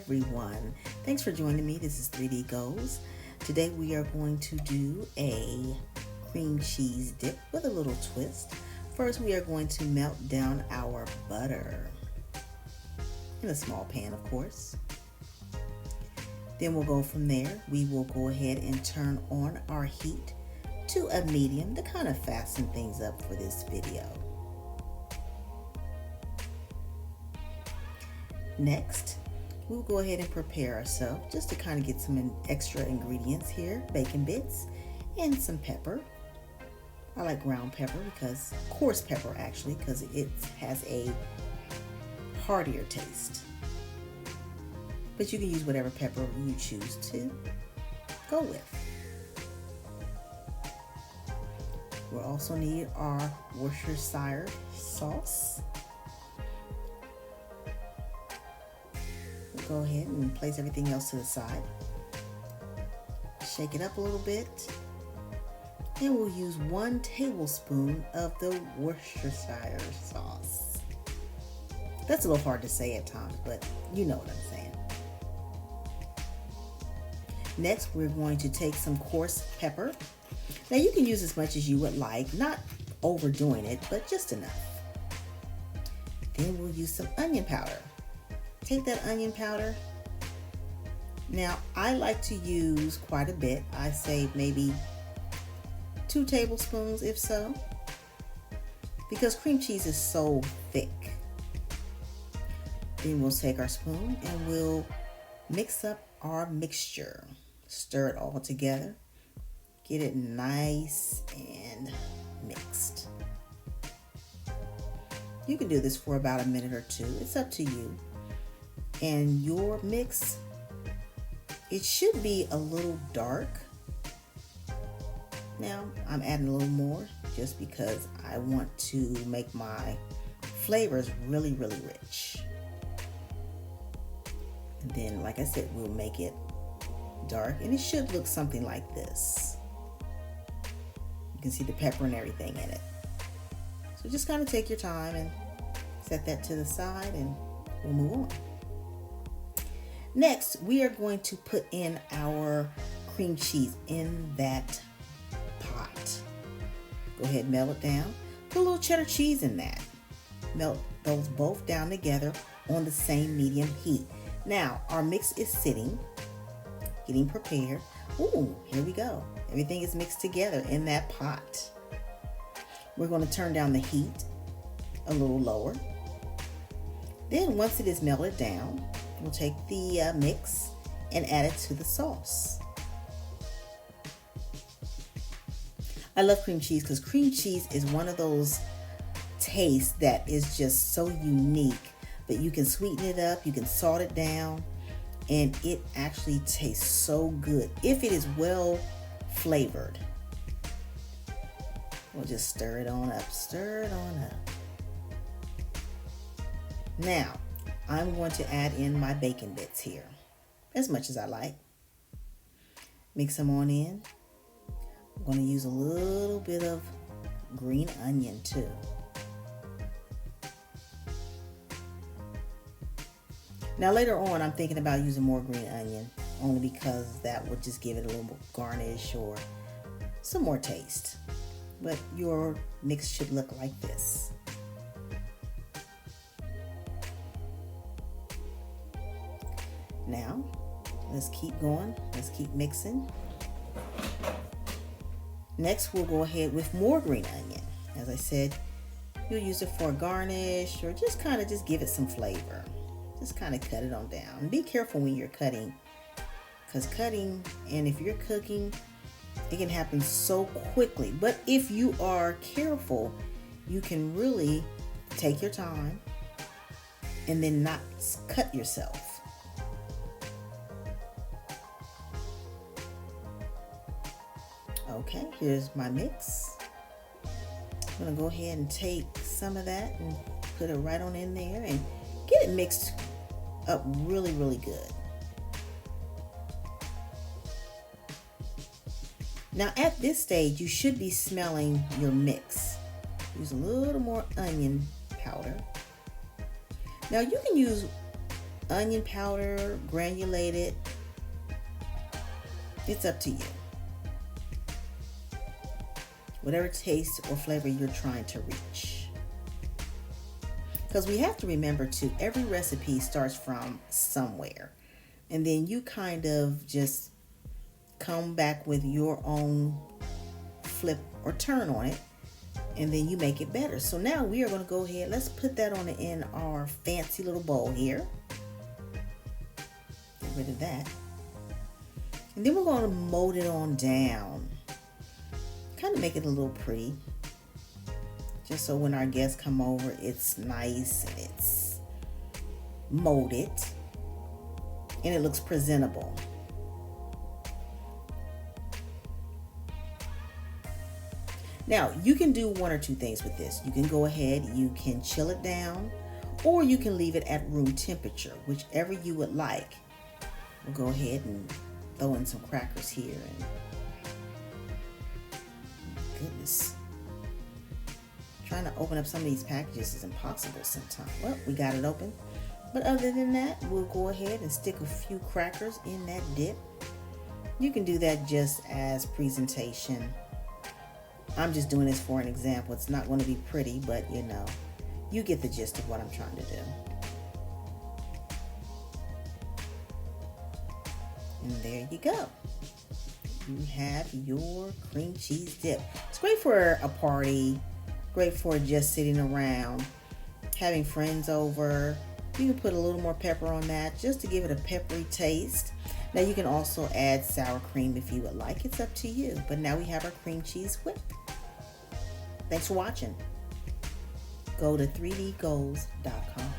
everyone. Thanks for joining me. This is 3D Goes. Today we are going to do a cream cheese dip with a little twist. First we are going to melt down our butter in a small pan, of course. Then we'll go from there. We will go ahead and turn on our heat to a medium to kind of fasten things up for this video. Next, we'll go ahead and prepare ourselves just to kind of get some extra ingredients here. Bacon bits and some pepper. I like ground pepper because, coarse pepper actually, because it has a heartier taste. But you can use whatever pepper you choose to go with. We'll also need our Worcestershire sauce. Go ahead and place everything else to the side. Shake it up a little bit. And we'll use 1 tablespoon of the Worcestershire sauce. That's a little hard to say at times, but you know what I'm saying. Next, we're going to take some coarse pepper. Now you can use as much as you would like, not overdoing it, but just enough. Then we'll use some onion powder. Take that onion powder. Now, I like to use quite a bit. I say maybe 2 tablespoons, if so, because cream cheese is so thick. Then we'll take our spoon and we'll mix up our mixture. Stir it all together. Get it nice and mixed. You can do this for about a minute or 2. It's up to you. And your mix, it should be a little dark. Now I'm adding a little more just because I want to make my flavors really, really rich. And then, like I said, we'll make it dark and it should look something like this. You can see the pepper and everything in it. So just kind of take your time and set that to the side and we'll move on. Next, we are going to put in our cream cheese in that pot. Go ahead and melt it down. Put a little cheddar cheese in that. Melt those both down together on the same medium heat. Now, our mix is sitting, getting prepared. Ooh, here we go. Everything is mixed together in that pot. We're going to turn down the heat a little lower. Then, once it is melted down, we'll take the mix and add it to the sauce. I love cream cheese because cream cheese is one of those tastes that is just so unique. But you can sweeten it up, you can salt it down, and it actually tastes so good if it is well flavored. We'll just stir it on up, stir it on up. Now, I'm going to add in my bacon bits here, as much as I like. Mix them on in. I'm going to use a little bit of green onion too. Now later on, I'm thinking about using more green onion, only because that would just give it a little more garnish or some more taste. But your mix should look like this. Now, let's keep going. Let's keep mixing. Next, we'll go ahead with more green onion. As I said, you'll use it for a garnish or just kind of give it some flavor. Just kind of cut it on down. And be careful when you're cutting, because cutting and if you're cooking, it can happen so quickly. But if you are careful, you can really take your time and then not cut yourself. Okay, here's my mix. I'm gonna go ahead and take some of that and put it right on in there and get it mixed up really, really good. Now at this stage, you should be smelling your mix. Use a little more onion powder. Now you can use onion powder, granulated. It's up to you. Whatever taste or flavor you're trying to reach. Because we have to remember too, every recipe starts from somewhere. And then you kind of just come back with your own flip or turn on it. And then you make it better. So now we are going to go ahead. Let's put that on in our fancy little bowl here. Get rid of that. And then we're going to mold it on down. Kind of make it a little pretty. Just so when our guests come over, it's nice and it's molded. And it looks presentable. Now, you can do one or two things with this. You can go ahead, you can chill it down, or you can leave it at room temperature, whichever you would like. We'll go ahead and throw in some crackers here. And goodness, trying to open up some of these packages is impossible sometimes. Well, we got it open. But other than that, we'll go ahead and stick a few crackers in that dip. You can do that just as presentation. I'm just doing this for an example. It's not going to be pretty, but you know, you get the gist of what I'm trying to do. And there you go. You have your cream cheese dip. It's great for a party, great for just sitting around, having friends over. You can put a little more pepper on that just to give it a peppery taste. Now you can also add sour cream if you would like. It's up to you. But now we have our cream cheese whip. Thanks for watching. Go to 3dgoals.com.